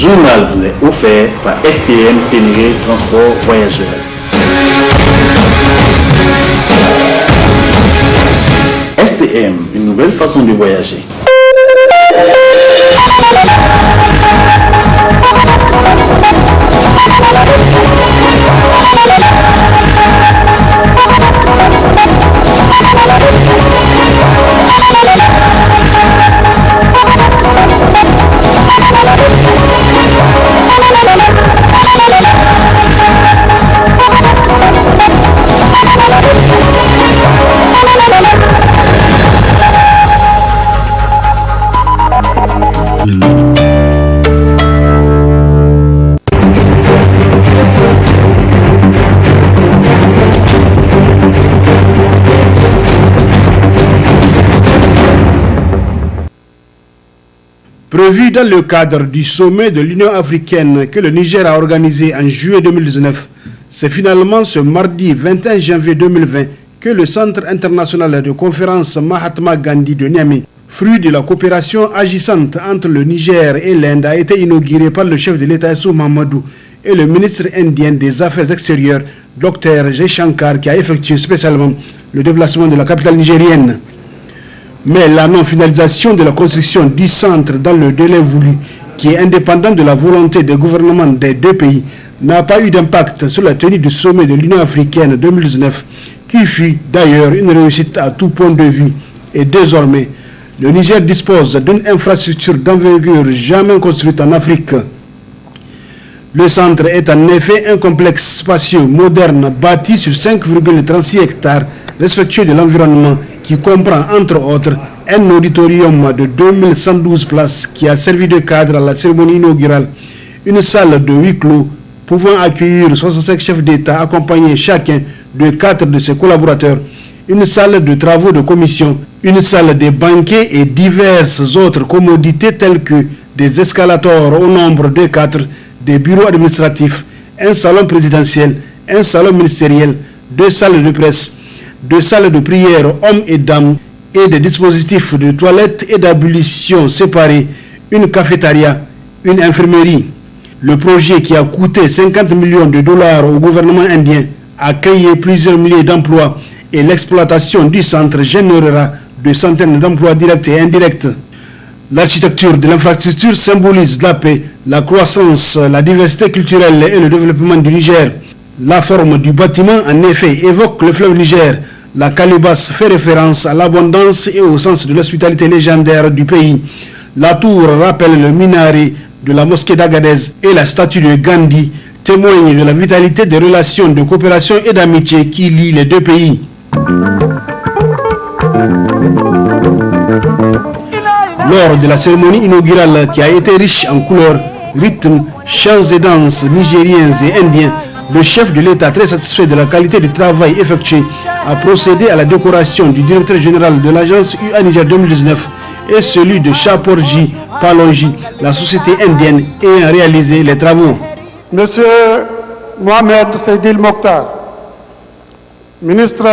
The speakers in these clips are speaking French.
journal vous est offert par STM Ténéré Transport Voyageurs. STM, une nouvelle façon de voyager. Prévu dans le cadre du sommet de l'Union africaine que le Niger a organisé en juillet 2019, c'est finalement ce mardi 21 janvier 2020 que le Centre international de conférence Mahatma Gandhi de Niamey, fruit de la coopération agissante entre le Niger et l'Inde, a été inauguré par le chef de l'État Issou Mahamadou et le ministre indien des Affaires extérieures, Dr Jaishankar, qui a effectué spécialement le déplacement de la capitale nigérienne. Mais la non-finalisation de la construction du centre dans le délai voulu, qui est indépendant de la volonté des gouvernements des deux pays, n'a pas eu d'impact sur la tenue du sommet de l'Union africaine 2019, qui fut d'ailleurs une réussite à tout point de vue. Et désormais, le Niger dispose d'une infrastructure d'envergure jamais construite en Afrique. Le centre est en effet un complexe spacieux moderne bâti sur 5,36 hectares, respectueux de l'environnement, qui comprend entre autres un auditorium de 2112 places qui a servi de cadre à la cérémonie inaugurale, une salle de huis clos pouvant accueillir 65 chefs d'État accompagnés chacun de 4 de ses collaborateurs, une salle de travaux de commission, une salle de banquets et diverses autres commodités telles que des escalators au nombre de 4, des bureaux administratifs, un salon présidentiel, un salon ministériel, 2 salles de presse, 2 salles de prière hommes et dames et des dispositifs de toilettes et d'ablution séparés, une cafétéria, une infirmerie. Le projet, qui a coûté 50 millions de dollars au gouvernement indien, a créé plusieurs milliers d'emplois et l'exploitation du centre générera de centaines d'emplois directs et indirects. L'architecture de l'infrastructure symbolise la paix, la croissance, la diversité culturelle et le développement du Niger. La forme du bâtiment, en effet, évoque le fleuve Niger. La calebasse fait référence à l'abondance et au sens de l'hospitalité légendaire du pays. La tour rappelle le minaret de la mosquée d'Agadez et la statue de Gandhi témoigne de la vitalité des relations de coopération et d'amitié qui lient les deux pays. Lors de la cérémonie inaugurale, qui a été riche en couleurs, rythmes, chants et danses nigériens et indiens, le chef de l'État, très satisfait de la qualité du travail effectué, a procédé à la décoration du directeur général de l'agence UA Niger 2019 et celui de Chaporji Palonji, la société indienne ayant réalisé les travaux. Monsieur Mohamed Seydil Mokhtar, ministre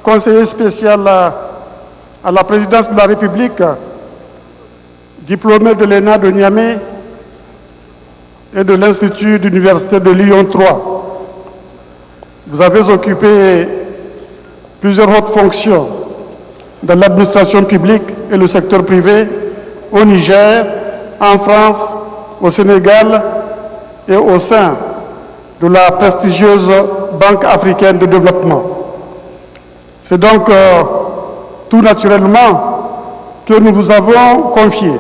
conseiller spécial à la présidence de la République, diplômé de l'ENA de Niamey et de l'Institut d'Université de Lyon 3. Vous avez occupé plusieurs hautes fonctions dans l'administration publique et le secteur privé au Niger, en France, au Sénégal et au sein de la prestigieuse Banque africaine de développement. C'est donc tout naturellement que nous vous avons confié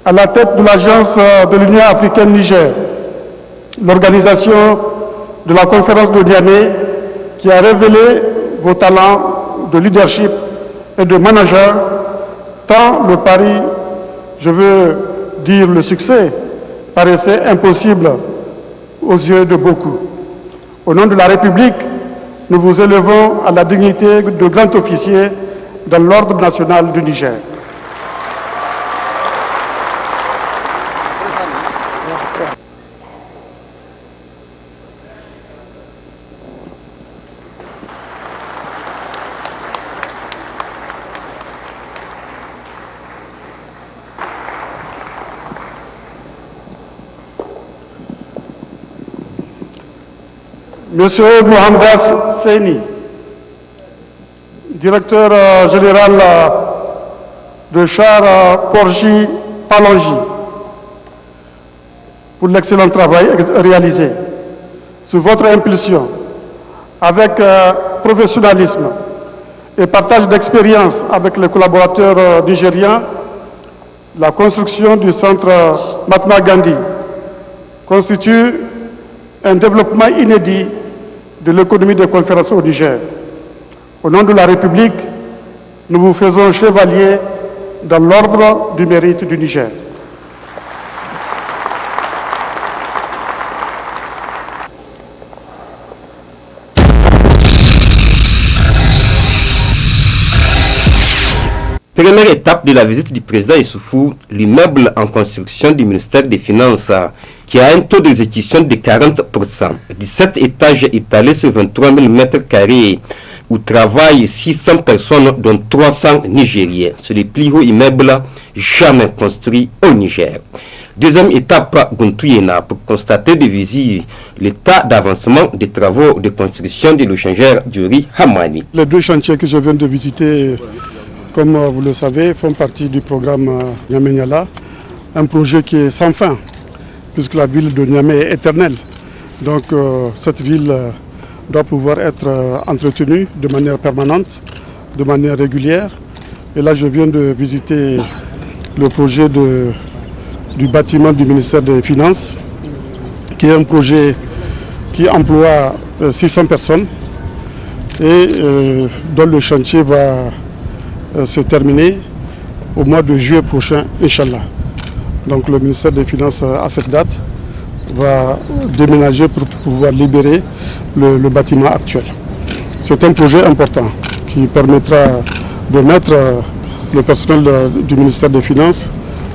à la tête de l'agence de l'Union africaine Niger, l'organisation de la conférence de Niamey qui a révélé vos talents de leadership et de manager, tant le pari, je veux dire le succès, paraissait impossible aux yeux de beaucoup. Au nom de la République, nous vous élevons à la dignité de grand officier dans l'ordre national du Niger. Monsieur Mohamed Seni, directeur général de Char Porgy Palongi, pour l'excellent travail réalisé. Sous votre impulsion, avec professionnalisme et partage d'expérience avec les collaborateurs nigériens, la construction du centre Mahatma Gandhi constitue un développement inédit de l'économie des conférences au Niger. Au nom de la République, nous vous faisons chevalier dans l'ordre du mérite du Niger. Première étape de la visite du président Issoufou, l'immeuble en construction du ministère des Finances qui a un taux d'exécution de 40%, 17 étages étalés sur 23 000 m², où travaillent 600 personnes, dont 300 Nigériens. C'est le plus haut immeuble jamais construit au Niger. Deuxième étape, Guntouyena, pour constater de visu l'état d'avancement des travaux de construction de l'échangeur du riz Hamani. Les deux chantiers que je viens de visiter, comme vous le savez, font partie du programme Niamey-Niala, un projet qui est sans fin, puisque la ville de Niamey est éternelle. Donc cette ville doit pouvoir être entretenue de manière permanente, de manière régulière. Et là, je viens de visiter le projet du bâtiment du ministère des Finances, qui est un projet qui emploie 600 personnes et dont le chantier va se terminer au mois de juillet prochain, Inch'Allah. Donc le ministère des Finances, à cette date, va déménager pour pouvoir libérer le bâtiment actuel. C'est un projet important qui permettra de mettre le personnel du ministère des Finances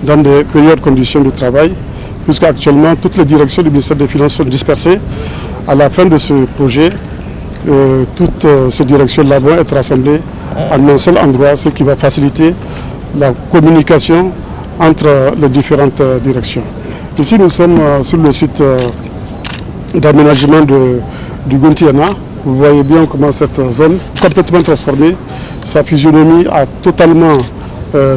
dans des meilleures conditions de travail, puisque actuellement toutes les directions du ministère des Finances sont dispersées. À la fin de ce projet, toutes ces directions-là vont être rassemblées en un seul endroit, ce qui va faciliter la communication entre les différentes directions. Ici, nous sommes sur le site d'aménagement du Guntiana. Vous voyez bien comment cette zone, complètement transformée, sa physionomie a totalement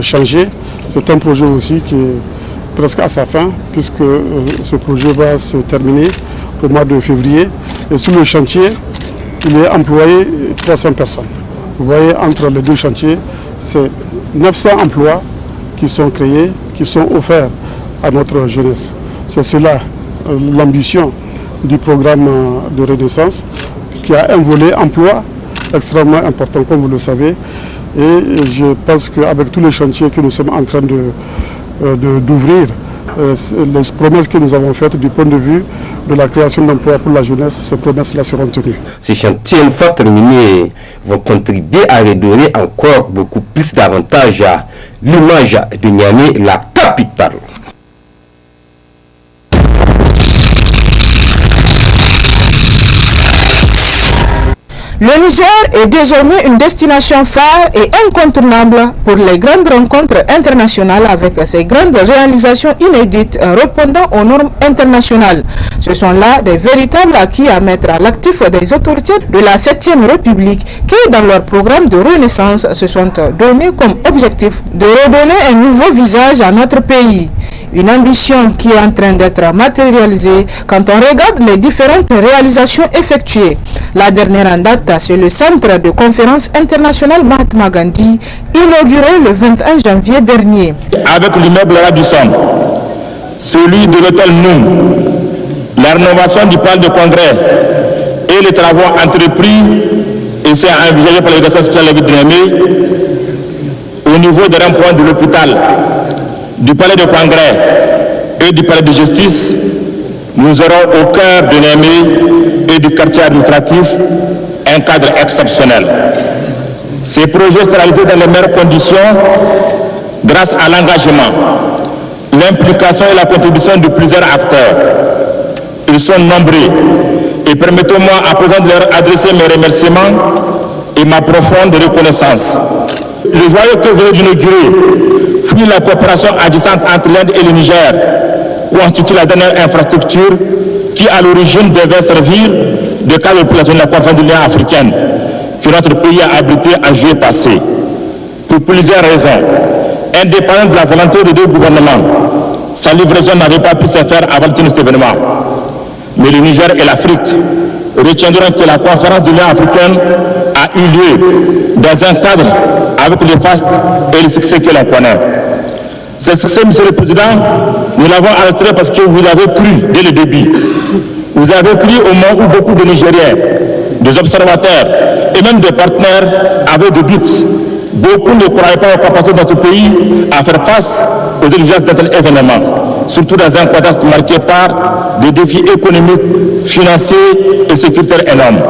changé. C'est un projet aussi qui est presque à sa fin, puisque ce projet va se terminer au mois de février. Et sur le chantier, il est employé 300 personnes. Vous voyez, entre les deux chantiers, c'est 900 emplois qui sont créés, qui sont offerts à notre jeunesse. C'est cela l'ambition du programme de Renaissance, qui a un volet emploi extrêmement important, comme vous le savez. Et je pense qu'avec tous les chantiers que nous sommes en train d'ouvrir, les promesses que nous avons faites du point de vue de la création d'emplois pour la jeunesse, ces promesses-là seront tenues. Ces chantiers, une fois terminés, vont contribuer à redonner encore beaucoup plus d'avantages à l'image de Niamey, la capitale. Le Niger est désormais une destination phare et incontournable pour les grandes rencontres internationales avec ses grandes réalisations inédites répondant aux normes internationales. Ce sont là des véritables acquis à mettre à l'actif des autorités de la 7e République qui, dans leur programme de renaissance, se sont donnés comme objectif de redonner un nouveau visage à notre pays. Une ambition qui est en train d'être matérialisée quand on regarde les différentes réalisations effectuées. La dernière en date, c'est le centre de conférence internationale Mahatma Gandhi, inauguré le 21 janvier dernier. Avec l'immeuble du Somme, celui de l'hôtel Noum, la rénovation du palais de congrès et les travaux entrepris, et c'est envisagé par l'éducation spéciale de Niamey, au niveau des ronds-points de l'hôpital, du palais de congrès et du palais de justice, nous aurons au cœur de Niamey et du quartier administratif un cadre exceptionnel. Ces projets seront réalisés dans les meilleures conditions grâce à l'engagement, l'implication et la contribution de plusieurs acteurs. Ils sont nombreux et permettez-moi à présent de leur adresser mes remerciements et ma profonde reconnaissance. Le joyau que vous venez d'inaugurer, fruit de la coopération agissante entre l'Inde et le Niger, constitue la dernière infrastructure qui à l'origine devait servir de cas de population de la conférence de l'Union africaine que notre pays a abrité en juillet passé. Pour plusieurs raisons, indépendamment de la volonté des deux gouvernements, sa livraison n'avait pas pu se faire avant cet événement. Mais le Niger et l'Afrique retiendront que la conférence de l'Union africaine a eu lieu dans un cadre avec les fastes et les succès que l'on connaît. Ce succès, Monsieur le Président, nous l'avons arrêté parce que vous avez cru dès le début. Vous avez cru au moment où beaucoup de Nigériens, des observateurs et même des partenaires avaient des doutes. Beaucoup ne croyaient pas aux capacités de notre pays à faire face aux exigences d'un tel événement, surtout dans un contexte marqué par des défis économiques, financiers et sécuritaires énormes.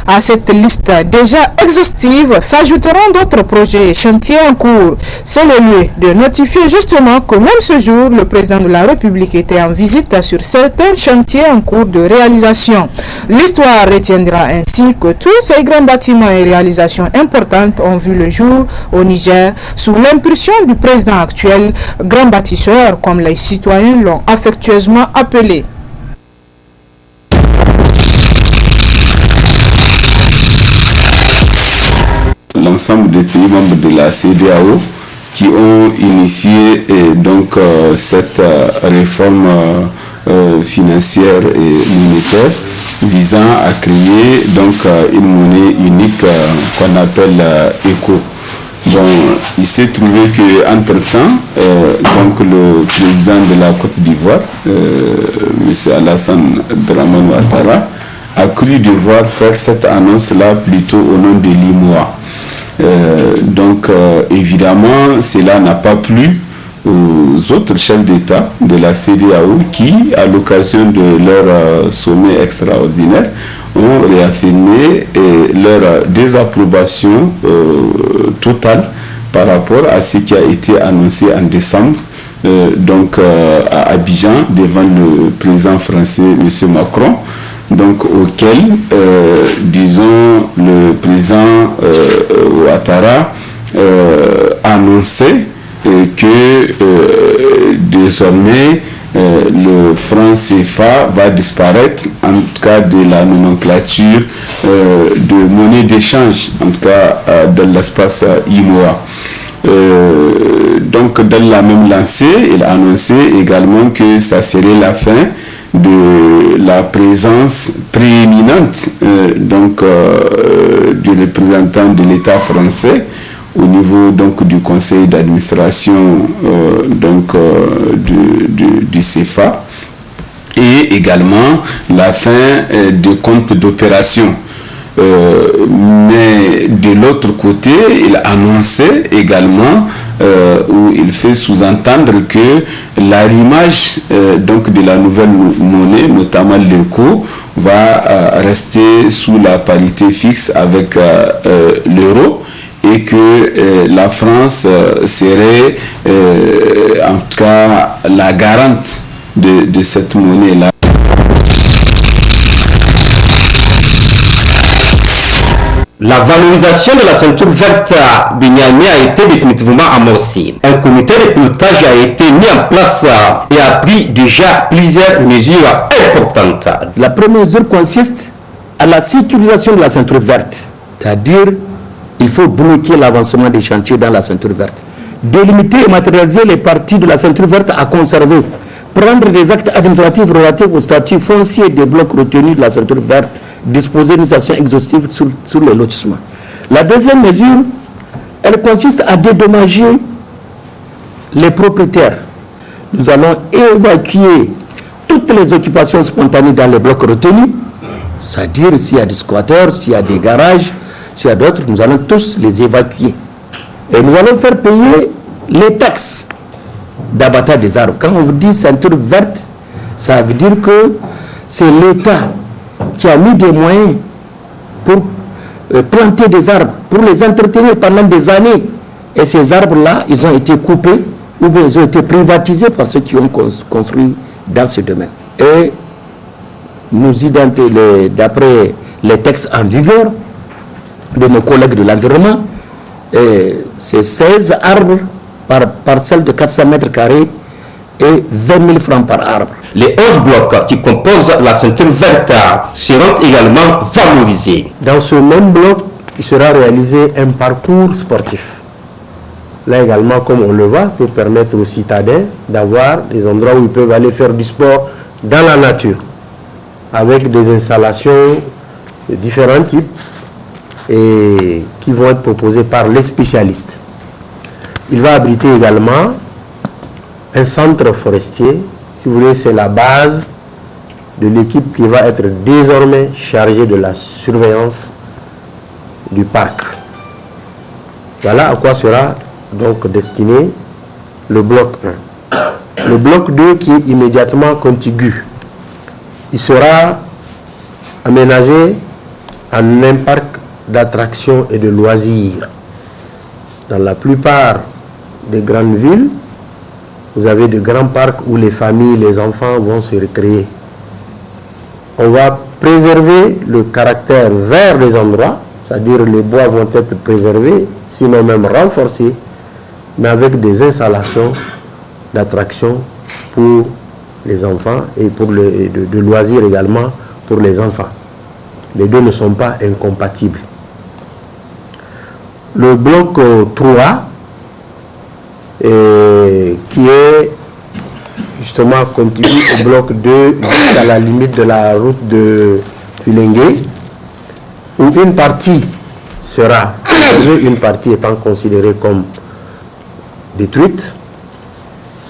À cette liste déjà exhaustive s'ajouteront d'autres projets et chantiers en cours. C'est le lieu de notifier justement que même ce jour, le président de la République était en visite sur certains chantiers en cours de réalisation. L'histoire retiendra ainsi que tous ces grands bâtiments et réalisations importantes ont vu le jour au Niger sous l'impulsion du président actuel, grand bâtisseur comme les citoyens l'ont affectueusement appelé. L'ensemble des pays membres de la CEDEAO qui ont initié cette réforme financière et monétaire visant à créer une monnaie unique qu'on appelle ECO. Bon, il s'est trouvé que entre-temps, le président de la Côte d'Ivoire, M. Alassane Dramane Ouattara, a cru devoir faire cette annonce-là plutôt au nom de l'IMOA. Évidemment, cela n'a pas plu aux autres chefs d'État de la CEDEAO qui, à l'occasion de leur sommet extraordinaire, ont réaffirmé leur désapprobation totale par rapport à ce qui a été annoncé en décembre à Abidjan devant le président français M. Macron, auquel, le président Ouattara annonçait que désormais le franc CFA va disparaître, en tout cas de la nomenclature de monnaie d'échange, en tout cas dans l'espace IMOA. Dans la même lancée, il annonçait également que ça serait la fin de la présence prééminente du représentant de l'État français au niveau du conseil d'administration du CFA, et également la fin des comptes d'opération. Mais de l'autre côté, il annonçait également, où il fait sous-entendre que l'arrimage de la nouvelle monnaie, notamment l'ECO, va rester sous la parité fixe avec l'euro, et que la France serait en tout cas la garante de cette monnaie-là. La valorisation de la ceinture verte de Niamey a été définitivement amorcée. Un comité de pilotage a été mis en place et a pris déjà plusieurs mesures importantes. La première mesure consiste à la sécurisation de la ceinture verte, c'est-à-dire il faut bloquer l'avancement des chantiers dans la ceinture verte, délimiter et matérialiser les parties de la ceinture verte à conserver, prendre des actes administratifs relatifs au statut foncier des blocs retenus de la ceinture verte, disposer d'une station exhaustive sur les lotissements. La deuxième mesure, elle consiste à dédommager les propriétaires. Nous allons évacuer toutes les occupations spontanées dans les blocs retenus, c'est-à-dire s'il y a des squatteurs, s'il y a des garages, s'il y a d'autres, nous allons tous les évacuer. Et nous allons faire payer les taxes d'abattage des arbres. Quand on vous dit ceinture verte, ça veut dire que c'est l'État qui a mis des moyens pour planter des arbres, pour les entretenir pendant des années. Et ces arbres-là, ils ont été coupés ou bien ils ont été privatisés par ceux qui ont construit dans ce domaine. Et nous identifions, d'après les textes en vigueur de nos collègues de l'environnement, c'est 16 arbres par parcelle de 400 mètres carrés et 20 000 francs par arbre. Les 11 blocs qui composent la ceinture verte seront également valorisés. Dans ce même bloc, il sera réalisé un parcours sportif. Là également, comme on le voit, pour permettre aux citadins d'avoir des endroits où ils peuvent aller faire du sport dans la nature, avec des installations de différents types et qui vont être proposées par les spécialistes. Il va abriter également un centre forestier. Si vous voulez, c'est la base de l'équipe qui va être désormais chargée de la surveillance du parc. Voilà à quoi sera donc destiné le bloc 1. Le bloc 2 qui est immédiatement contigu, il sera aménagé en un parc d'attractions et de loisirs. Dans la plupart des grandes villes, vous avez de grands parcs où les familles, les enfants vont se récréer. On va préserver le caractère vert des endroits, c'est-à-dire les bois vont être préservés, sinon même renforcés, mais avec des installations d'attraction pour les enfants et pour de loisirs également pour les enfants. Les deux ne sont pas incompatibles. Le bloc 3, qui est justement contigu au bloc 2 jusqu'à la limite de la route de Filengue, où une partie sera, une partie étant considérée comme détruite,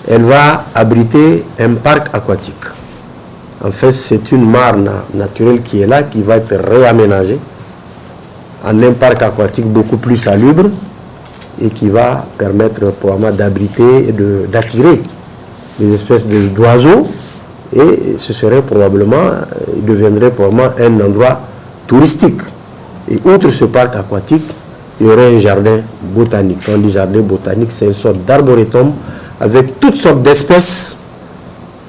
elle va abriter un parc aquatique. En fait, c'est une mare naturelle qui est là, qui va être réaménagée en un parc aquatique beaucoup plus salubre et qui va permettre probablement d'abriter et d'attirer des espèces d'oiseaux, et ce serait probablement, il deviendrait probablement un endroit touristique. Et outre ce parc aquatique, il y aurait un jardin botanique. Quand on dit jardin botanique, c'est une sorte d'arboretum avec toutes sortes d'espèces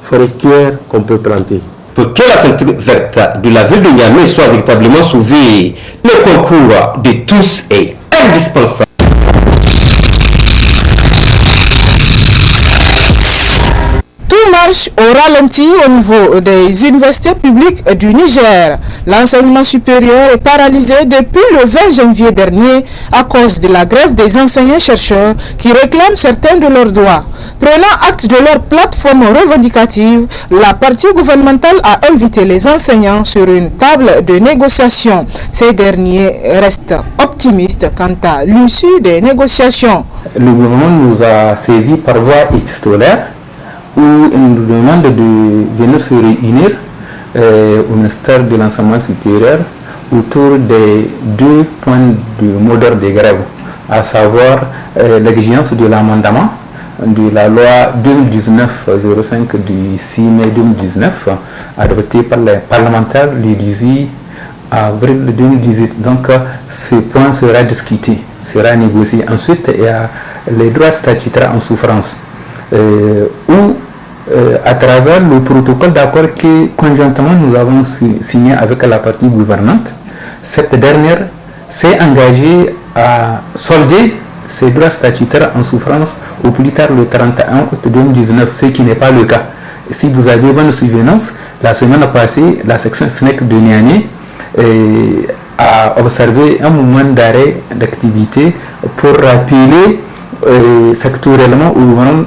forestières qu'on peut planter. Pour que la ceinture verte de la ville de Niamey soit véritablement sauvée, le concours de tous est indispensable. Tout marche au ralenti au niveau des universités publiques du Niger. L'enseignement supérieur est paralysé depuis le 20 janvier dernier à cause de la grève des enseignants-chercheurs qui réclament certains de leurs droits. Prenant acte de leur plateforme revendicative, la partie gouvernementale a invité les enseignants sur une table de négociation. Ces derniers restent optimistes quant à l'issue des négociations. Le gouvernement nous a saisis par voie épistolaire où il nous demande de venir se réunir au ministère de l'enseignement supérieur autour des 2 points de mot d'ordre des grèves, à savoir l'exigence de l'amendement de la loi 2019-05 du 6 mai 2019, adoptée par les parlementaires le 18 avril 2018. Donc ce point sera discuté, sera négocié. Ensuite, il y a les droits statutaires en souffrance, où à travers le protocole d'accord que conjointement nous avons signé avec la partie gouvernante, cette dernière s'est engagée à solder ses droits statutaires en souffrance au plus tard le 31 août 2019, ce qui n'est pas le cas. Si vous avez bonne souvenance, la semaine passée, la section SNEC de Niamey a observé un moment d'arrêt d'activité pour rappeler sectoriellement au gouvernement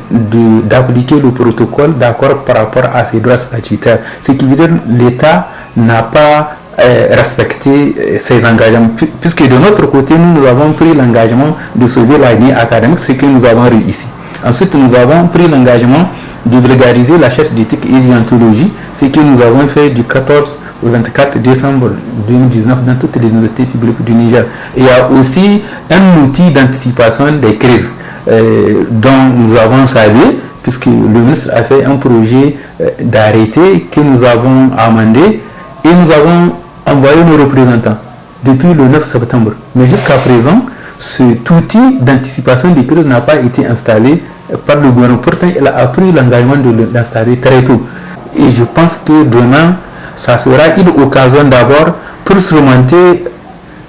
d'appliquer le protocole d'accord par rapport à ces droits statutaires. Ce qui veut dire que l'État n'a pas respecté ses engagements, puisque de notre côté, nous avons pris l'engagement de sauver la ligne académique, ce que nous avons réussi. Ensuite, nous avons pris l'engagement de vulgariser la charte d'éthique et d'idéontologie, ce que nous avons fait du 14 au 24 décembre 2019 dans toutes les universités publiques du Niger. Il y a aussi un outil d'anticipation des crises dont nous avons salué, puisque le ministre a fait un projet d'arrêté que nous avons amendé et nous avons envoyé nos représentants depuis le 9 septembre. Mais jusqu'à présent, cet outil d'anticipation des crises n'a pas été installé par le gouvernement. Pourtant, il a pris l'engagement de l'installer très tôt. Et je pense que demain, ça sera une occasion d'abord pour surmonter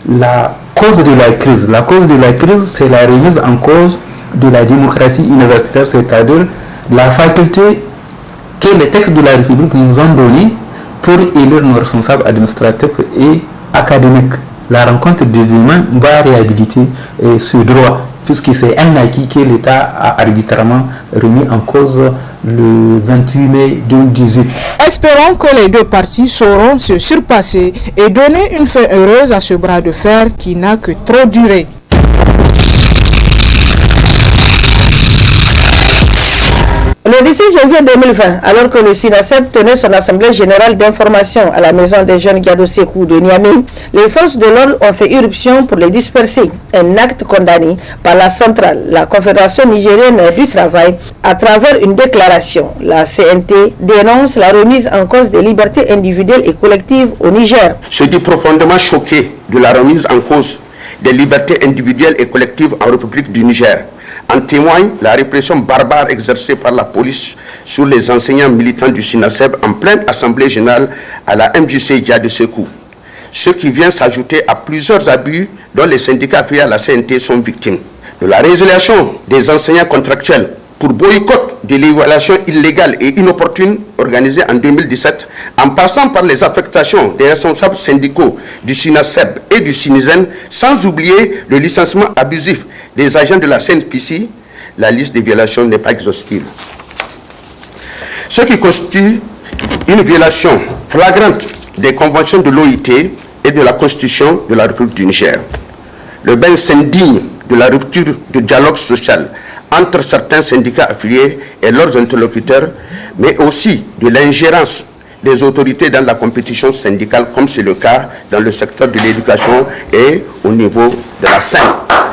la cause de la crise. La cause de la crise, c'est la remise en cause de la démocratie universitaire, c'est-à-dire la faculté que les textes de la République nous ont donnée pour élire nos responsables administratifs et académiques. La rencontre de demain va réhabiliter ce droit, puisque c'est un acquis que l'État a arbitrairement remis en cause le 28 mai 2018. Espérons que les deux parties sauront se surpasser et donner une fin heureuse à ce bras de fer qui n'a que trop duré. Le 16 janvier 2020, alors que le SINASEB tenait son assemblée générale d'information à la maison des jeunes Gado Sekou de Niamey, les forces de l'ordre ont fait irruption pour les disperser. Un acte condamné par la centrale, la Confédération nigérienne du travail, à travers une déclaration. La CNT dénonce la remise en cause des libertés individuelles et collectives au Niger. Je dis profondément choqué de la remise en cause des libertés individuelles et collectives en République du Niger. En témoigne la répression barbare exercée par la police sur les enseignants militants du SINASEB en pleine assemblée générale à la MJC Gado Sekou. Ce qui vient s'ajouter à plusieurs abus dont les syndicats affiliés à la CNT sont victimes. De la résiliation des enseignants contractuels pour boycott de l'évaluation illégale et inopportune organisée en 2017, en passant par les affectations des responsables syndicaux du SINASEB et du SINISEN, sans oublier le licenciement abusif des agents de la CNPC, la liste des violations n'est pas exhaustive. Ce qui constitue une violation flagrante des conventions de l'OIT et de la Constitution de la République du Niger. Le bain s'indigne de la rupture du dialogue social entre certains syndicats affiliés et leurs interlocuteurs, mais aussi de l'ingérence des autorités dans la compétition syndicale, comme c'est le cas dans le secteur de l'éducation et au niveau de la scène.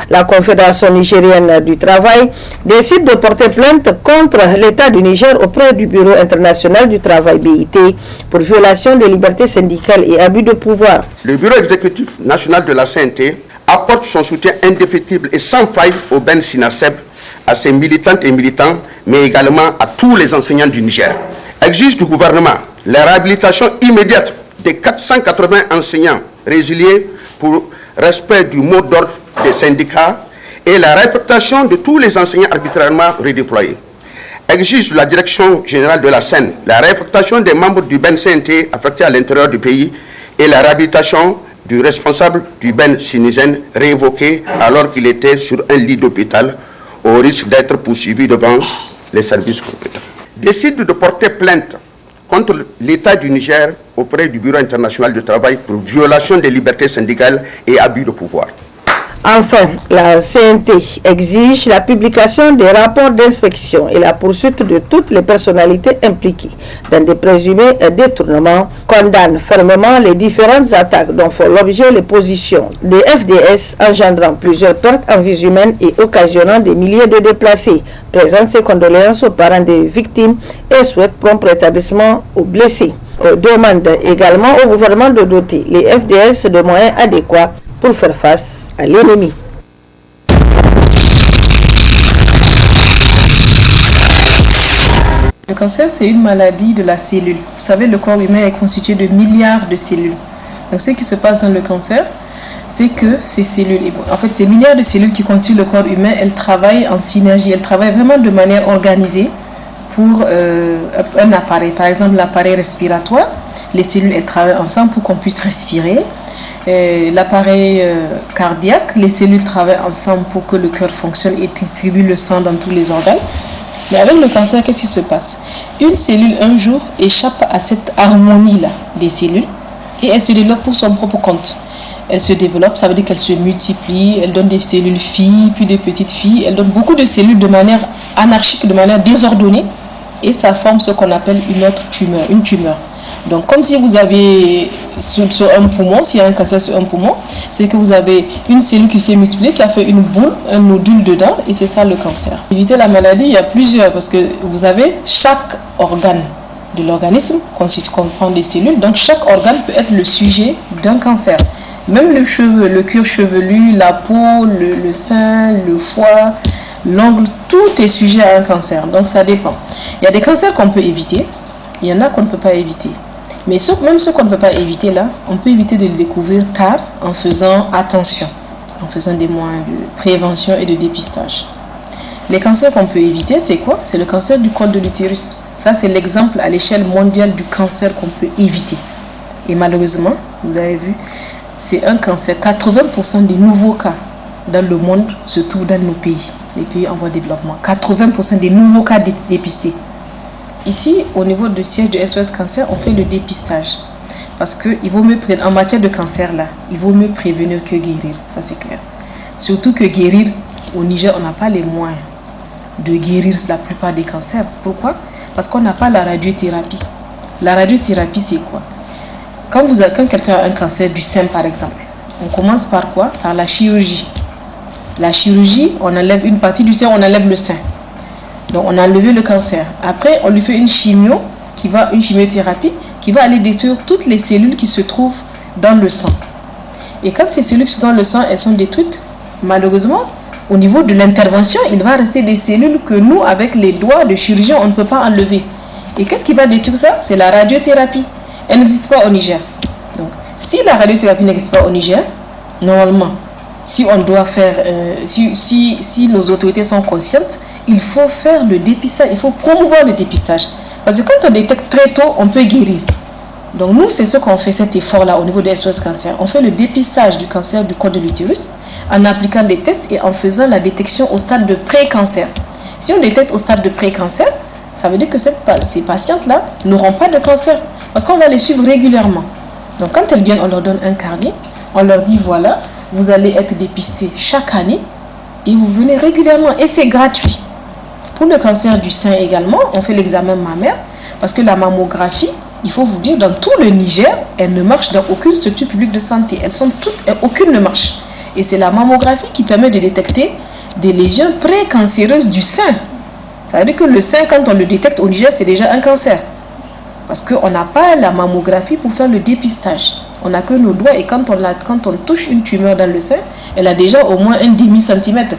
La Confédération nigérienne du travail décide de porter plainte contre l'État du Niger auprès du Bureau international du travail BIT pour violation des libertés syndicales et abus de pouvoir. Le Bureau exécutif national de la CNT apporte son soutien indéfectible et sans faille au BEN SINASEB, à ses militantes et militants, mais également à tous les enseignants du Niger. Exige du gouvernement la réhabilitation immédiate des 480 enseignants résiliés pour respect du mot d'ordre des syndicats et la réaffectation de tous les enseignants arbitrairement redéployés. Exige de la direction générale de la SEN la réaffectation des membres du BEN CNT affectés à l'intérieur du pays et la réhabilitation du responsable du BEN SINISEN révoqué alors qu'il était sur un lit d'hôpital au risque d'être poursuivi devant les services compétents. Décide de porter plainte contre l'État du Niger auprès du Bureau international du travail pour violation des libertés syndicales et abus de pouvoir. Enfin, la CNT exige la publication des rapports d'inspection et la poursuite de toutes les personnalités impliquées dans des présumés détournements, condamne fermement les différentes attaques dont font l'objet les positions des FDS engendrant plusieurs pertes en vies humaines et occasionnant des milliers de déplacés, présente ses condoléances aux parents des victimes et souhaite prompt rétablissement aux blessés. Demande également au gouvernement de doter les FDS de moyens adéquats pour faire face à l'ennemi. Le cancer, c'est une maladie de la cellule. Vous savez, le corps humain est constitué de milliards de cellules. Donc, ce qui se passe dans le cancer, c'est que ces cellules, en fait, ces milliards de cellules qui constituent le corps humain, elles travaillent en synergie, elles travaillent vraiment de manière organisée pour un appareil. Par exemple, l'appareil respiratoire, les cellules, elles travaillent ensemble pour qu'on puisse respirer. L'appareil cardiaque, les cellules travaillent ensemble pour que le cœur fonctionne et distribue le sang dans tous les organes. Mais avec le cancer, qu'est-ce qui se passe? Une cellule, un jour, échappe à cette harmonie-là des cellules et elle se développe pour son propre compte. Elle se développe, ça veut dire qu'elle se multiplie, elle donne des cellules filles, puis des petites filles, elle donne beaucoup de cellules de manière anarchique, de manière désordonnée et ça forme ce qu'on appelle une autre tumeur, une tumeur. Donc comme si vous avez sur un poumon, s'il y a un cancer sur un poumon, c'est que vous avez une cellule qui s'est multipliée, qui a fait une boule, un nodule dedans, et c'est ça le cancer. Éviter la maladie, il y a plusieurs, parce que vous avez chaque organe de l'organisme comprend des cellules, donc chaque organe peut être le sujet d'un cancer. Même le cheveu, le cuir chevelu, la peau, le sein, le foie, l'ongle, tout est sujet à un cancer, donc ça dépend. Il y a des cancers qu'on peut éviter, il y en a qu'on ne peut pas éviter. Mais même ceux qu'on ne peut pas éviter là, on peut éviter de le découvrir tard en faisant attention, en faisant des moyens de prévention et de dépistage. Les cancers qu'on peut éviter, c'est quoi? C'est le cancer du col de l'utérus. Ça, c'est l'exemple à l'échelle mondiale du cancer qu'on peut éviter. Et malheureusement, vous avez vu, c'est un cancer. 80% des nouveaux cas dans le monde se trouvent dans nos pays, les pays en voie de développement. 80% des nouveaux cas dépistés. Ici, au niveau du siège de SOS Cancer, on fait le dépistage. Parce qu'il vaut mieux prévenir, en matière de cancer là, il vaut mieux prévenir que guérir, ça c'est clair. Surtout que guérir, au Niger, on n'a pas les moyens de guérir la plupart des cancers. Pourquoi? Parce qu'on n'a pas la radiothérapie. La radiothérapie, c'est quoi? Quand quelqu'un a un cancer du sein, par exemple, on commence par quoi? Par la chirurgie. La chirurgie, on enlève une partie du sein, on enlève le sein. Donc, on a enlevé le cancer. Après, on lui fait une chimiothérapie qui va aller détruire toutes les cellules qui se trouvent dans le sang. Et quand ces cellules qui sont dans le sang, elles sont détruites, malheureusement, au niveau de l'intervention, il va rester des cellules que nous, avec les doigts de chirurgien, on ne peut pas enlever. Et qu'est-ce qui va détruire ça? C'est la radiothérapie. Elle n'existe pas au Niger. Donc, si la radiothérapie n'existe pas au Niger, normalement, si on doit faire, si nos autorités sont conscientes, il faut faire le dépistage, il faut promouvoir le dépistage. Parce que quand on détecte très tôt, on peut guérir. Donc nous, c'est ce qu'on fait, cet effort-là au niveau de SOS Cancer. On fait le dépistage du cancer du col de l'utérus en appliquant des tests et en faisant la détection au stade de pré-cancer. Si on détecte au stade de pré-cancer, ça veut dire que ces patientes-là n'auront pas de cancer. Parce qu'on va les suivre régulièrement. Donc quand elles viennent, on leur donne un carnet, on leur dit voilà, vous allez être dépistés chaque année et vous venez régulièrement et c'est gratuit. Pour le cancer du sein également, on fait l'examen mammaire parce que la mammographie, il faut vous dire, dans tout le Niger, elle ne marche dans aucune structure publique de santé. Elles sont toutes, aucune ne marche. Et c'est la mammographie qui permet de détecter des lésions précancéreuses du sein. Ça veut dire que le sein, quand on le détecte au Niger, c'est déjà un cancer. Parce qu'on n'a pas la mammographie pour faire le dépistage. On n'a que nos doigts et quand on touche une tumeur dans le sein, elle a déjà au moins un demi-centimètre.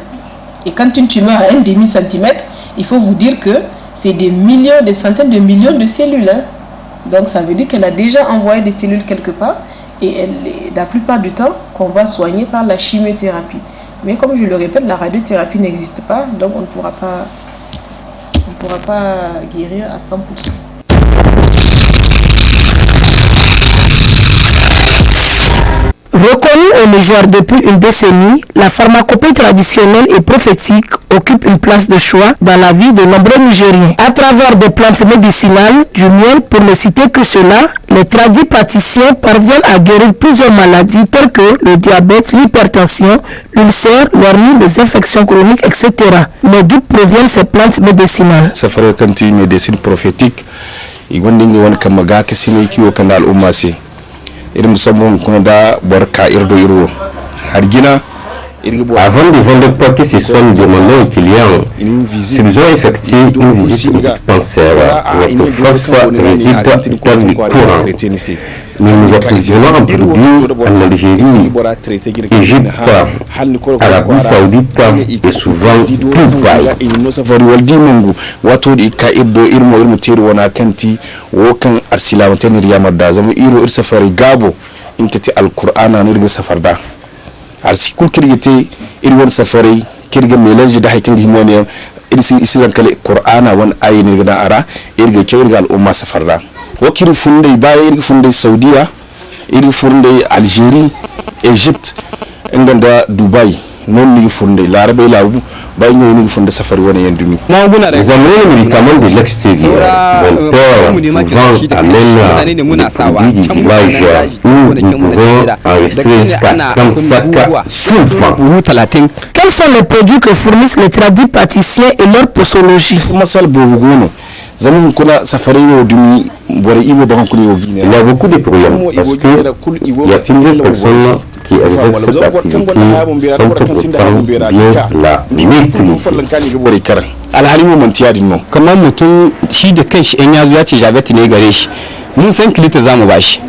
Et quand une tumeur a un demi-centimètre, il faut vous dire que c'est des millions, des centaines de millions de cellules. Hein. Donc ça veut dire qu'elle a déjà envoyé des cellules quelque part et la plupart du temps qu'on va soigner par la chimiothérapie. Mais comme je le répète, la radiothérapie n'existe pas, donc on ne pourra pas guérir à 100%. Reconnue au Niger depuis une décennie, la pharmacopée traditionnelle et prophétique occupe une place de choix dans la vie de nombreux Nigériens. À travers des plantes médicinales, du miel pour ne citer que cela, les tradipraticiens parviennent à guérir plusieurs maladies telles que le diabète, l'hypertension, l'ulcère, l'hernie, les infections chroniques, etc. Mais d'où proviennent ces plantes médicinales? Ça ferait comme une médecine prophétique. Il y a un kamaga qui s'est écrit au canal au Massé. Avant de vendre quoi que ce soit, nous demandons aux clients s'ils ont effectué une visite au dispensaire. Notre force réside dans les courants. Nous nous approvisionnons en produits en Algérie, Égypte, Arabie Saoudite et souvent Dubaï. arsi kul kirgite iri won safari kirga melange da haikin himoniya isi ran kale qur'ana wan ayin ga ara irga kewirga al umma safarda wakiri funde baye irga funde saudiya iri funde algérie égypte nganda dubai non ni funde larabe labu bay ni funde safari wona yandumi les amènes médicaments de l'extérieur mon père souvent amène des produits du village où nous pouvons enregistrer jusqu'à 30 sacs souvent. Quels sont les produits que fournissent les tradipraticiens et leur posologie? Il y a beaucoup de problèmes parce qu'il y a plusieurs personnes qui exercent cette activité sans que pourtant bien la maîtriser. Kamar mutum shi da kanshi in ya zo ya ce jabet ne gare shi mun 5 litre za mu bashi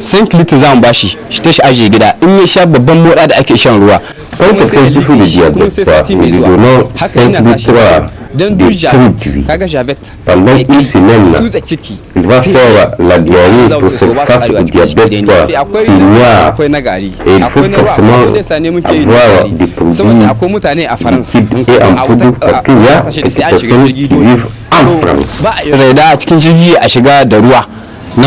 5 litre za mu bashi shi ta shi ajiye gida in ya sha babban moda da ake shan ruwa quand quelqu'un souffre de diabète nous lui donnons 5 litres des produits. Pendant une semaine, il va faire la diarrhée pour faire face au diabète filiaire. Et il faut forcément avoir des produits liquides et en poudre parce qu'il y a des personnes qui vivent en France. La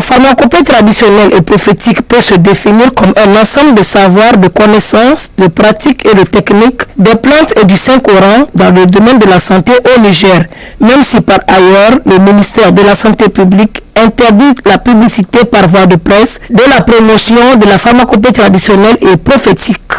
pharmacopée traditionnelle et prophétique peut se définir comme un ensemble de savoirs, de connaissances, de pratiques et de techniques des plantes et du Saint-Coran dans le domaine de la santé au Niger, même si par ailleurs le ministère de la Santé publique interdit la publicité par voie de presse de la promotion de la pharmacopée traditionnelle et prophétique.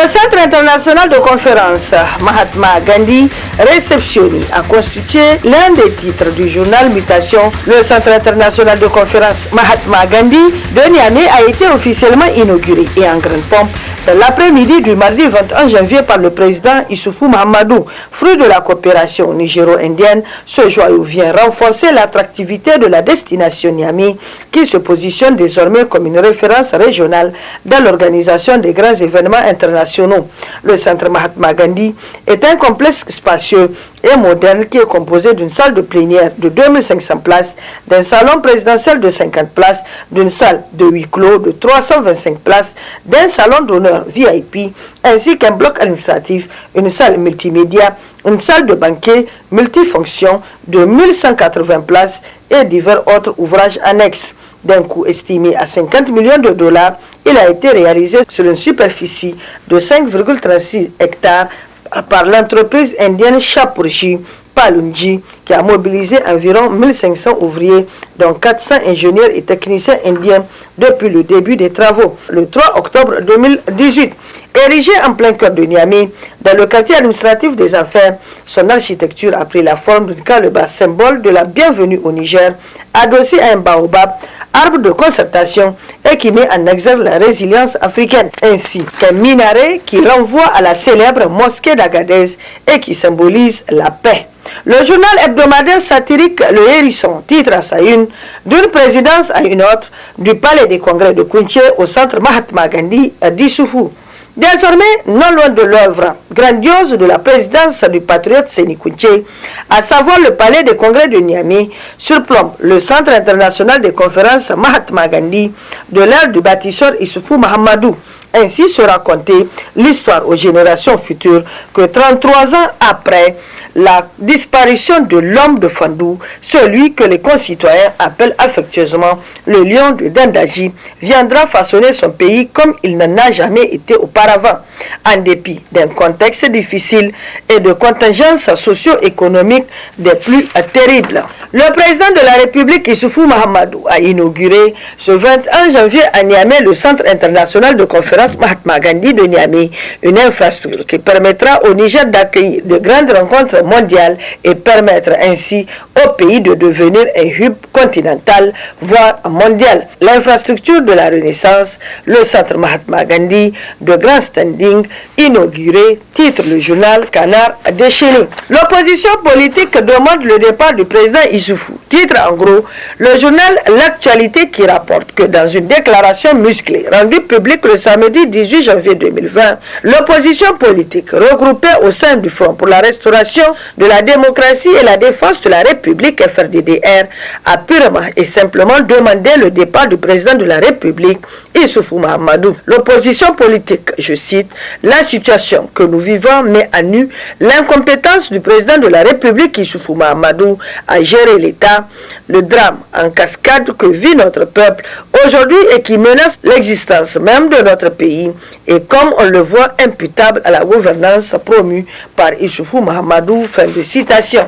Le Centre international de conférence Mahatma Gandhi réceptionné a constitué l'un des titres du journal Mutation. Le Centre international de conférence Mahatma Gandhi de Niamey a été officiellement inauguré et en grande pompe dans l'après-midi du mardi 21 janvier par le président Issoufou Mahamadou. Fruit de la coopération nigéro-indienne, ce joyau vient renforcer l'attractivité de la destination Niamey qui se positionne désormais comme une référence régionale dans l'organisation des grands événements internationaux. Le centre Mahatma Gandhi est un complexe spacieux et moderne qui est composé d'une salle de plénière de 2500 places, d'un salon présidentiel de 50 places, d'une salle de huis clos de 325 places, d'un salon d'honneur VIP, ainsi qu'un bloc administratif, une salle multimédia, une salle de banquet multifonction de 1180 places et divers autres ouvrages annexes. D'un coût estimé à 50 millions de dollars, il a été réalisé sur une superficie de 5,36 hectares par l'entreprise indienne Shapurji Palunji, qui a mobilisé environ 1500 ouvriers, dont 400 ingénieurs et techniciens indiens depuis le début des travaux, le 3 octobre 2018. Érigé en plein cœur de Niamey, dans le quartier administratif des affaires, son architecture a pris la forme d'une calebasse, symbole de la bienvenue au Niger, adossé à un baobab, arbre de concertation et qui met en exergue la résilience africaine, ainsi qu'un minaret qui renvoie à la célèbre mosquée d'Agadez et qui symbolise la paix. Le journal hebdomadaire satirique Le Hérisson titre à sa une d'une présidence à une autre, du palais des congrès de Kounché au centre Mahatma Gandhi d'Issoufou. Désormais, non loin de l'œuvre grandiose de la présidence du patriote Séni Kounché, à savoir le palais des congrès de Niamey, surplombe le centre international des conférences Mahatma Gandhi de l'ère du bâtisseur Issoufou Mahamadou. Ainsi sera racontée l'histoire aux générations futures que 33 ans après la disparition de l'homme de Fandou, celui que les concitoyens appellent affectueusement le lion de Dandaji, viendra façonner son pays comme il n'en a jamais été auparavant, en dépit d'un contexte difficile et de contingences socio-économiques des plus terribles. Le président de la République Issoufou Mahamadou a inauguré ce 21 janvier à Niamey le Centre international de conférence Mahatma Gandhi de Niamey, une infrastructure qui permettra au Niger d'accueillir de grandes rencontres mondiales et permettre ainsi au pays de devenir un hub continental, voire mondial. L'infrastructure de la Renaissance, le Centre Mahatma Gandhi de grand standing, inauguré, titre le journal Canard déchaîné. L'opposition politique demande le départ du président Issoufou. Titre en gros, le journal L'actualité qui rapporte que dans une déclaration musclée rendue publique le samedi 18 janvier 2020, l'opposition politique regroupée au sein du Front pour la restauration de la démocratie et la défense de la République FRDDR a purement et simplement demandé le départ du président de la République Issoufou Mahamadou. L'opposition politique, je cite, la situation que nous vivons met à nu l'incompétence du président de la République Issoufou Mahamadou à gérer l'État, le drame en cascade que vit notre peuple aujourd'hui et qui menace l'existence même de notre pays et comme on le voit imputable à la gouvernance promue par Issoufou Mahamadou. Fin de citation.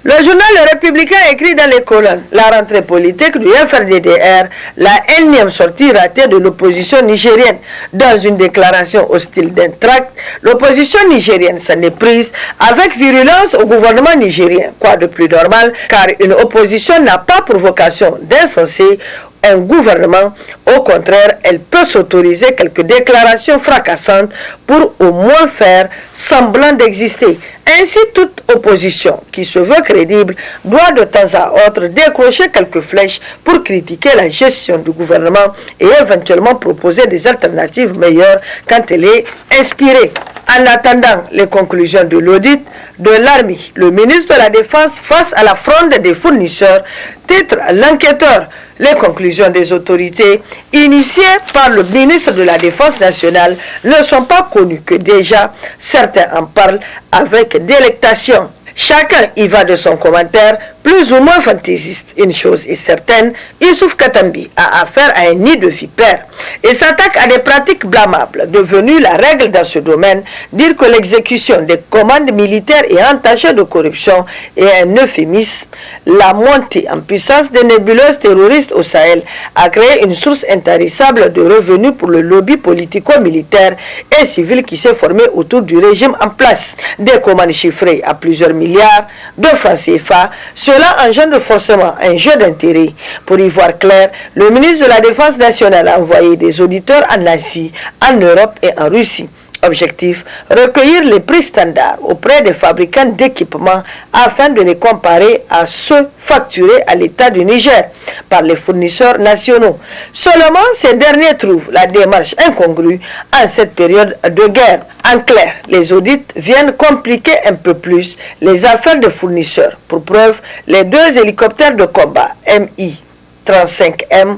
Le journal Le Républicain écrit dans les colonnes la rentrée politique du FRDDR, la énième sortie ratée de l'opposition nigérienne. Dans une déclaration au style d'un tract, l'opposition nigérienne s'en est prise avec virulence au gouvernement nigérien. Quoi de plus normal, car une opposition n'a pas pour vocation d'incenser un gouvernement. Au contraire, elle peut s'autoriser quelques déclarations fracassantes pour au moins faire semblant d'exister. Ainsi, toute opposition qui se veut crédible doit de temps à autre décrocher quelques flèches pour critiquer la gestion du gouvernement et éventuellement proposer des alternatives meilleures quand elle est inspirée. En attendant les conclusions de l'audit de l'armée, le ministre de la Défense face à la fronde des fournisseurs, titre l'enquêteur, les conclusions des autorités initiées par le ministre de la Défense nationale ne sont pas connues que déjà certains en parlent avec délectation. Chacun y va de son commentaire, plus ou moins fantaisiste. Une chose est certaine, Youssouf Katambi a affaire à un nid de vipères et s'attaque à des pratiques blâmables, devenues la règle dans ce domaine. Dire que l'exécution des commandes militaires est entachée de corruption est un euphémisme. La montée en puissance des nébuleuses terroristes au Sahel a créé une source intarissable de revenus pour le lobby politico-militaire et civil qui s'est formé autour du régime en place. Des commandes chiffrées à plusieurs milliards de francs CFA, cela engendre forcément un jeu d'intérêt. Pour y voir clair, le ministre de la Défense nationale a envoyé des auditeurs en Asie, en Europe et en Russie. Objectif, recueillir les prix standards auprès des fabricants d'équipements afin de les comparer à ceux facturés à l'État du Niger par les fournisseurs nationaux. Seulement, ces derniers trouvent la démarche incongrue en cette période de guerre. En clair, les audits viennent compliquer un peu plus les affaires de fournisseurs. Pour preuve, les 2 hélicoptères de combat Mi-35M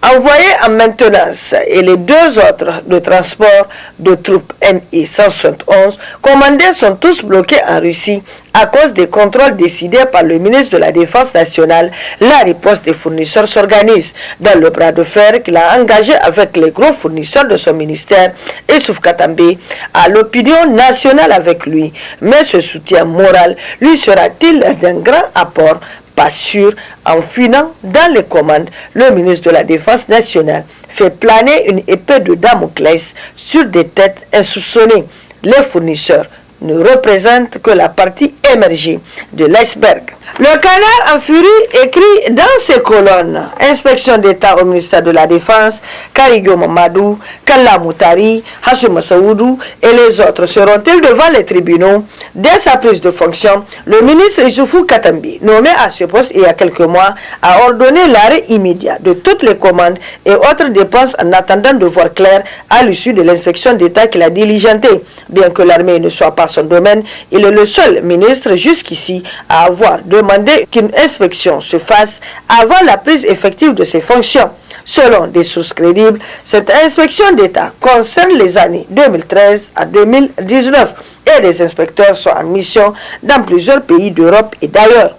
envoyés en maintenance et les 2 autres de transport de troupes Mi-171 commandés sont tous bloqués en Russie à cause des contrôles décidés par le ministre de la Défense nationale. La riposte des fournisseurs s'organise dans le bras de fer qu'il a engagé avec les gros fournisseurs de son ministère. Youssouf Katambi a l'opinion nationale avec lui, mais ce soutien moral lui sera-t-il d'un grand apport? Pas sûr. En finant dans les commandes, le ministre de la Défense nationale fait planer une épée de Damoclès sur des têtes insoupçonnées. Les fournisseurs ne représentent que la partie émergée de l'iceberg. Le Canard en furie écrit dans ses colonnes: Inspection d'État au ministère de la Défense, Karigyo Mamadou, Kalla Moutari, Hassouma Saoudou et les autres seront-ils devant les tribunaux? Dès sa prise de fonction, le ministre Youssoufou Katambi, nommé à ce poste il y a quelques mois, a ordonné l'arrêt immédiat de toutes les commandes et autres dépenses en attendant de voir clair à l'issue de l'inspection d'État qu'il a diligentée. Bien que l'armée ne soit pas son domaine, il est le seul ministre jusqu'ici à avoir demandé qu'une inspection se fasse avant la prise effective de ses fonctions. Selon des sources crédibles, cette inspection d'État concerne les années 2013 à 2019 et les inspecteurs sont en mission dans plusieurs pays d'Europe et d'ailleurs.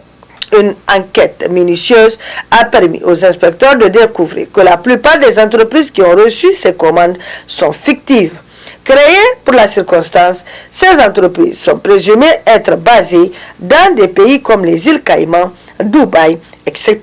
Une enquête minutieuse a permis aux inspecteurs de découvrir que la plupart des entreprises qui ont reçu ces commandes sont fictives. Créées pour la circonstance, ces entreprises sont présumées être basées dans des pays comme les îles Caïmans, Dubaï, etc.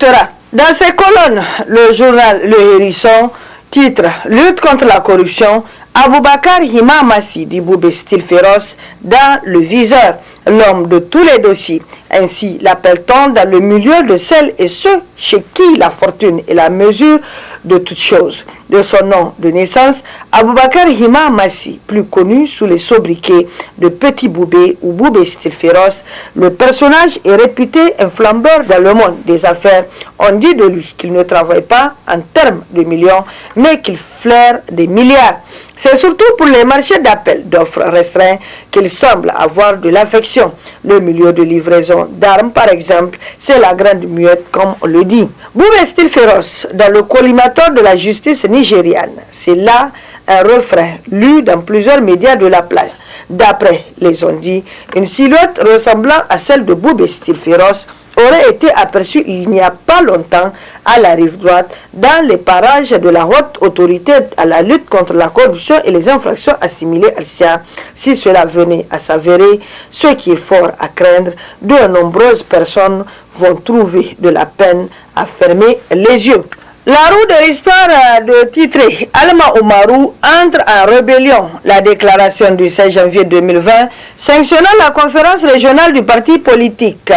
Dans ces colonnes, le journal Le Hérisson titre « Lutte contre la corruption », Aboubakar Hima Massi dit Boubé style féroce dans le viseur, l'homme de tous les dossiers. Ainsi l'appelle-t-on dans le milieu de celles et ceux chez qui la fortune est la mesure de toutes choses. De son nom de naissance, Aboubakar Hima Massi, plus connu sous les sobriquets de Petit Boubé ou Boubé style féroce, le personnage est réputé un flambeur dans le monde des affaires. On dit de lui qu'il ne travaille pas en termes de millions, mais qu'il flaire des milliards. C'est surtout pour les marchés d'appel d'offres restreints qu'il semble avoir de l'affection. Le milieu de livraison d'armes, par exemple, c'est la grande muette, comme on le dit. Boubé style féroce, dans le collimateur de la justice nigériane, c'est là un refrain lu dans plusieurs médias de la place. D'après les ondits, une silhouette ressemblant à celle de Boubé style féroce aurait été aperçue il n'y a pas longtemps à la rive droite dans les parages de la haute autorité à la lutte contre la corruption et les infractions assimilées à SIA. Si cela venait à s'avérer, ce qui est fort à craindre, de nombreuses personnes vont trouver de la peine à fermer les yeux. La roue de l'histoire de titré Alma Oumarou entre en rébellion. La déclaration du 16 janvier 2020 sanctionnant la conférence régionale du parti politique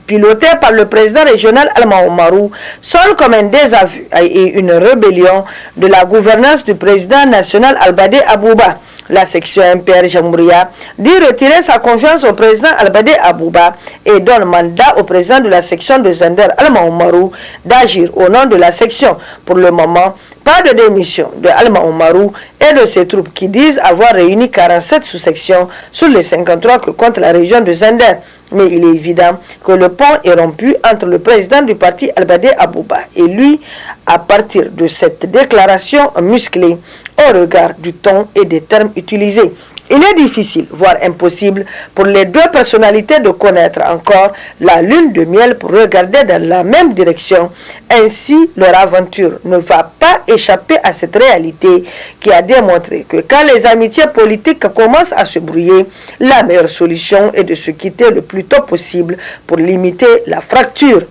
pilotée par le président régional Alma Oumarou sonne comme un désaveu et une rébellion de la gouvernance du président national Albadé Abouba. La section MPR Jamouria dit retirer sa confiance au président Albadé Abouba et donne mandat au président de la section de Zender Alma Oumarou d'agir au nom de la section. Pour le moment, pas de démission de Alma Oumarou et de ses troupes qui disent avoir réuni 47 sous-sections sur les 53 que compte la région de Zender. Mais il est évident que le pont est rompu entre le président du parti Albadé Abouba et lui à partir de cette déclaration musclée au regard du ton et des termes utilisés. Il est difficile, voire impossible, pour les deux personnalités de connaître encore la lune de miel pour regarder dans la même direction. Ainsi, leur aventure ne va pas échapper à cette réalité qui a démontré que quand les amitiés politiques commencent à se brouiller, la meilleure solution est de se quitter le plus tôt possible pour limiter la fracture.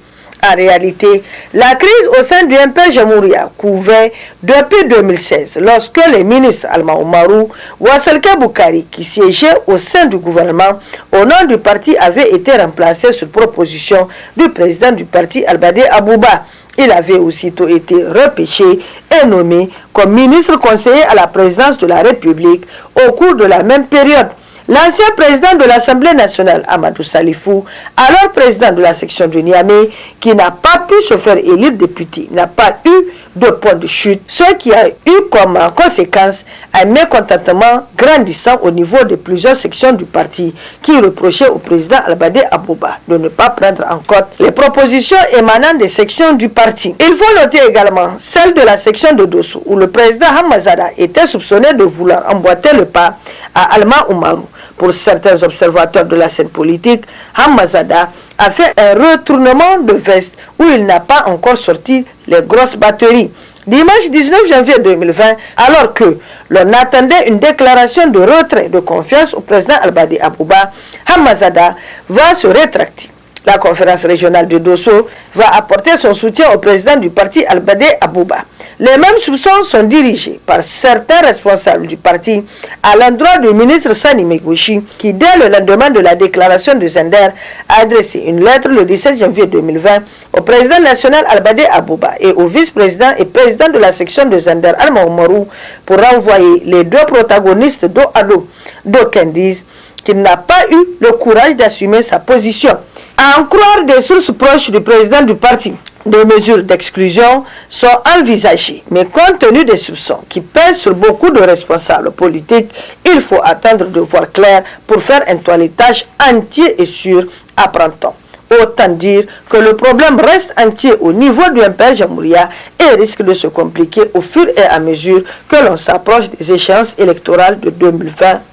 En réalité, la crise au sein du MPR Jamouria couvait depuis 2016, lorsque les ministres Alma Oumarou, Wasselka Boukari, qui siégeaient au sein du gouvernement au nom du parti, avaient été remplacés sur proposition du président du parti Albadé Abouba. Il avait aussitôt été repêché et nommé comme ministre conseiller à la présidence de la République au cours de la même période. L'ancien président de l'Assemblée nationale, Amadou Salifou, alors président de la section de Niamey, qui n'a pas pu se faire élire député, n'a pas eu de point de chute, ce qui a eu comme conséquence un mécontentement grandissant au niveau de plusieurs sections du parti, qui reprochaient au président Albadé Abouba de ne pas prendre en compte les propositions émanant des sections du parti. Il faut noter également celle de la section de Dosso, où le président Hamazada était soupçonné de vouloir emboîter le pas à Alma Oumarou. Pour certains observateurs de la scène politique, Hamazada a fait un retournement de veste où il n'a pas encore sorti les grosses batteries. Dimanche 19 janvier 2020, alors que l'on attendait une déclaration de retrait de confiance au président Albadé Abouba, Hamazada va se rétracter. La conférence régionale de Dosso va apporter son soutien au président du parti Albadé Abouba. Les mêmes soupçons sont dirigés par certains responsables du parti à l'endroit du ministre Sani Megouchi qui, dès le lendemain de la déclaration de Zender, a adressé une lettre le 17 janvier 2020 au président national Albadé Abouba et au vice-président et président de la section de Zender Alma Oumarou pour renvoyer les deux protagonistes dos à dos. D'aucuns disent qu'il n'a pas eu le courage d'assumer sa position. À en croire des sources proches du président du parti, des mesures d'exclusion sont envisagées, mais compte tenu des soupçons qui pèsent sur beaucoup de responsables politiques, il faut attendre de voir clair pour faire un toilettage entier et sûr à printemps. Autant dire que le problème reste entier au niveau du MPR Jamouria et risque de se compliquer au fur et à mesure que l'on s'approche des échéances électorales de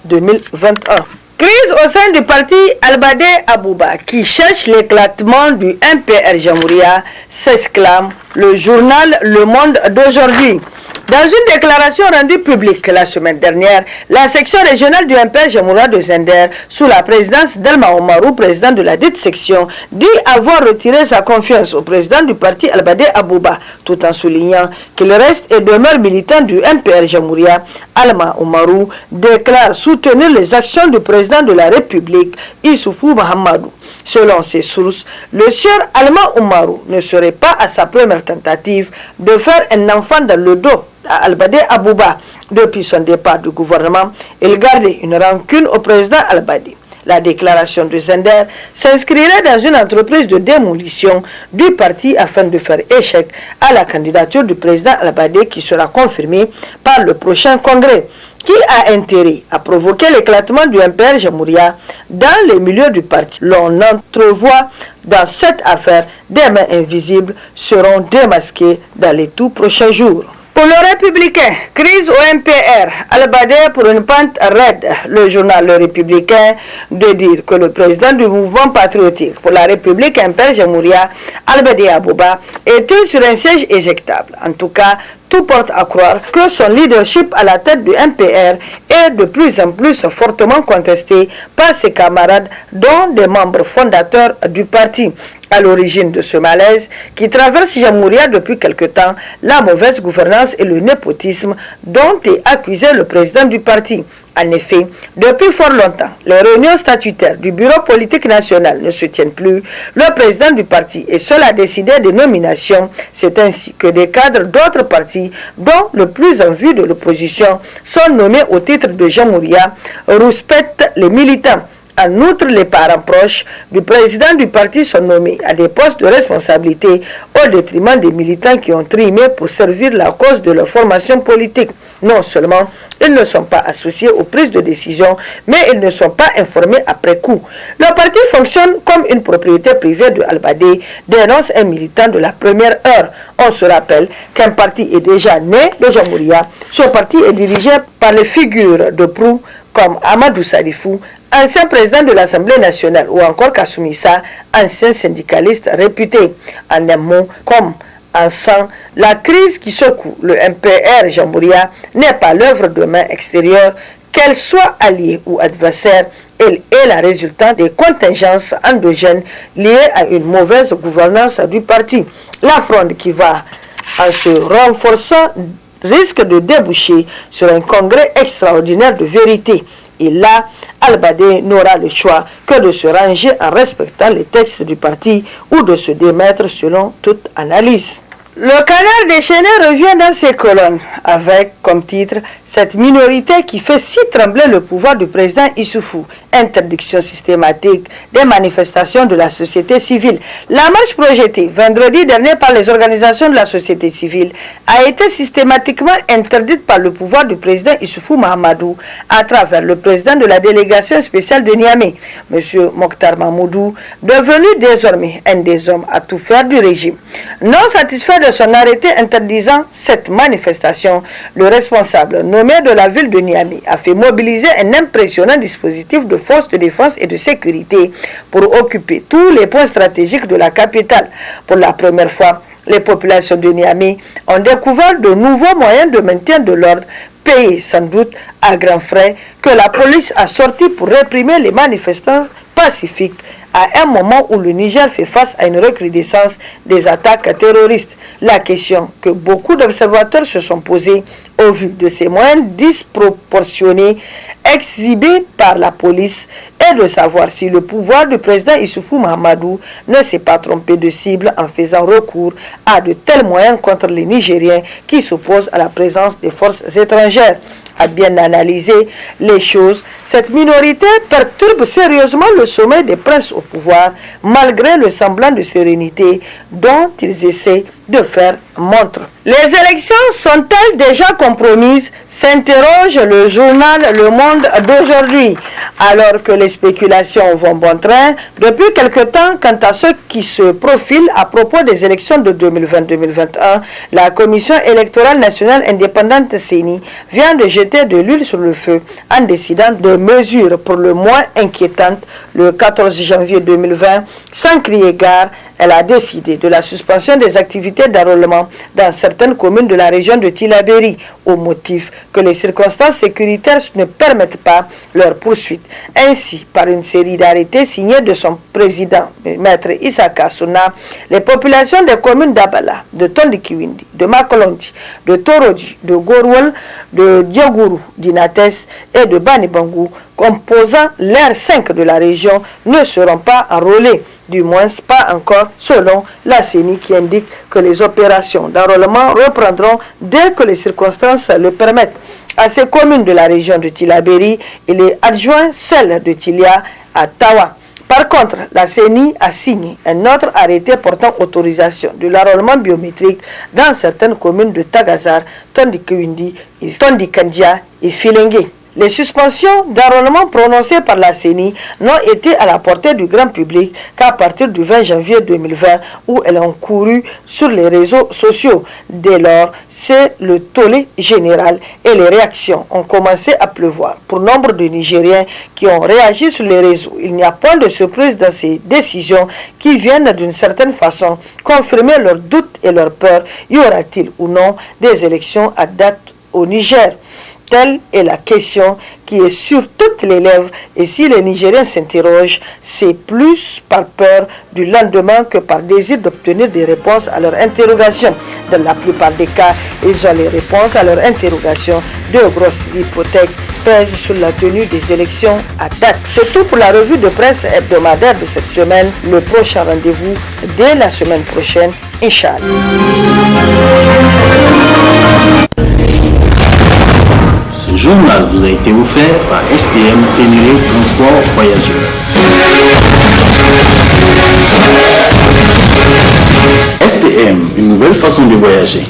2020-2021. Crise au sein du parti Albadé Abouba qui cherche l'éclatement du MPR Jamouria, s'exclame le journal Le Monde d'aujourd'hui. Dans une déclaration rendue publique la semaine dernière, la section régionale du MPR Jamouria de Zender, sous la présidence d'Alma Oumarou, président de la dite section, dit avoir retiré sa confiance au président du parti Albadé Abouba, tout en soulignant qu'il reste et demeure militant du MPR Jamouria. Alma Oumarou déclare soutenir les actions du président de la République, Issoufou Mahamadou. Selon ses sources, le sieur Alma Oumarou ne serait pas à sa première tentative de faire un enfant dans le dos à Albadé Abouba. Depuis son départ du gouvernement, il gardait une rancune au président Albadé. La déclaration de Zender s'inscrirait dans une entreprise de démolition du parti afin de faire échec à la candidature du président Albadé qui sera confirmée par le prochain congrès. Qui a intérêt à provoquer l'éclatement du MPR Jamouria dans les milieux du parti? L'on entrevoit dans cette affaire des mains invisibles seront démasquées dans les tout prochains jours. Pour le Républicain, crise au MPR, Albadé pour une pente raide. Le journal Le Républicain de dire que le président du mouvement patriotique pour la République MPR Jamouria, Albadé Abouba, est sur un siège éjectable. En tout cas, tout porte à croire que son leadership à la tête du MPR est de plus en plus fortement contesté par ses camarades, dont des membres fondateurs du parti. À l'origine de ce malaise qui traverse Jamhouria depuis quelque temps, la mauvaise gouvernance et le népotisme dont est accusé le président du parti. En effet, depuis fort longtemps, les réunions statutaires du bureau politique national ne se tiennent plus. Le président du parti est seul à décider des nominations. C'est ainsi que des cadres d'autres partis, dont le plus en vue de l'opposition, sont nommés au titre de Jamhouria, rouspètent les militants. En outre, les parents proches du président du parti sont nommés à des postes de responsabilité au détriment des militants qui ont trimé pour servir la cause de leur formation politique. Non seulement ils ne sont pas associés aux prises de décision, mais ils ne sont pas informés après coup. Le parti fonctionne comme une propriété privée de Albadé, dénonce un militant de la première heure. On se rappelle qu'un parti est déjà né de Jamhouria. Ce parti est dirigé par les figures de proue comme Amadou Salifou, ancien président de l'Assemblée nationale, ou encore Kassoumissa, ancien syndicaliste réputé. En un mot, comme en sang, la crise qui secoue le MPR Jamhouria n'est pas l'œuvre de main extérieure, qu'elle soit alliée ou adversaire. Elle est la résultante des contingences endogènes liées à une mauvaise gouvernance du parti. La fronde qui va en se renforçant risque de déboucher sur un congrès extraordinaire de vérité. Et là, Albadé n'aura le choix que de se ranger en respectant les textes du parti ou de se démettre selon toute analyse. Le canard déchaîné revient dans ses colonnes avec comme titre « Cette minorité qui fait si trembler le pouvoir du président Issoufou ». Interdiction systématique des manifestations de la société civile. La marche projetée vendredi dernier par les organisations de la société civile a été systématiquement interdite par le pouvoir du président Issoufou Mahamadou à travers le président de la délégation spéciale de Niamey, M. Mokhtar Mahmoudou, devenu désormais un des hommes à tout faire du régime. Non satisfait de son arrêté interdisant cette manifestation, le responsable nommé de la ville de Niamey a fait mobiliser un impressionnant dispositif de forces de défense et de sécurité pour occuper tous les points stratégiques de la capitale. Pour la première fois, les populations de Niamey ont découvert de nouveaux moyens de maintien de l'ordre, payés sans doute à grands frais, que la police a sortis pour réprimer les manifestants pacifiques à un moment où le Niger fait face à une recrudescence des attaques terroristes. La question que beaucoup d'observateurs se sont posée au vu de ces moyens disproportionnés exhibés par la police est de savoir si le pouvoir du président Issoufou Mahamadou ne s'est pas trompé de cible en faisant recours à de tels moyens contre les Nigériens qui s'opposent à la présence des forces étrangères. À bien analyser les choses, cette minorité perturbe sérieusement le sommet des princes au pouvoir, malgré le semblant de sérénité dont ils essaient de faire montre. Les élections sont-elles déjà compromises? S'interroge le journal Le Monde d'aujourd'hui. Alors que les spéculations vont bon train depuis quelque temps quant à ce qui se profile à propos des élections de 2020-2021, la Commission électorale nationale indépendante CENI vient de jeter de l'huile sur le feu en décidant de mesures pour le moins inquiétantes. Le 14 janvier 2020, sans crier gare, elle a décidé de la suspension des activités d'enrôlement dans certaines communes de la région de Tillabéri au motif que les circonstances sécuritaires ne permettent pas leur poursuite. Ainsi, par une série d'arrêtés signés de son président, Maître Issaka Souna, les populations des communes d'Abala, de Tondikiwindi, de Makolondi, de Torodi, de Gorwal, de Diagourou, d'Inates et de Banibangou, composant l'ère 5 de la région, ne seront pas enrôlés, du moins pas encore selon la CENI qui indique que les opérations d'enrôlement reprendront dès que les circonstances le permettent. À ces communes de la région de Tillabéri, il est adjoint celle de Tilia à Tawa. Par contre, la CENI a signé un autre arrêté portant autorisation de l'enrôlement biométrique dans certaines communes de Tagazar, Tondikiwindi, Tondikandia et Filengue. Les suspensions d'enrôlement prononcées par la CENI n'ont été à la portée du grand public qu'à partir du 20 janvier 2020 où elles ont couru sur les réseaux sociaux. Dès lors, c'est le tollé général et les réactions ont commencé à pleuvoir. Pour nombre de Nigériens qui ont réagi sur les réseaux, il n'y a point de surprise dans ces décisions qui viennent d'une certaine façon confirmer leurs doutes et leurs peurs. Y aura-t-il ou non des élections à date au Niger? Telle est la question qui est sur toutes les lèvres et si les Nigériens s'interrogent, c'est plus par peur du lendemain que par désir d'obtenir des réponses à leurs interrogations. Dans la plupart des cas, ils ont les réponses à leurs interrogations. De grosses hypothèques pèsent sur la tenue des élections à date. C'est tout pour la revue de presse hebdomadaire de cette semaine. Le prochain rendez-vous dès la semaine prochaine, Inch'Allah. Ce journal vous a été offert par STM Ténéré Transport Voyageurs. STM, une nouvelle façon de voyager.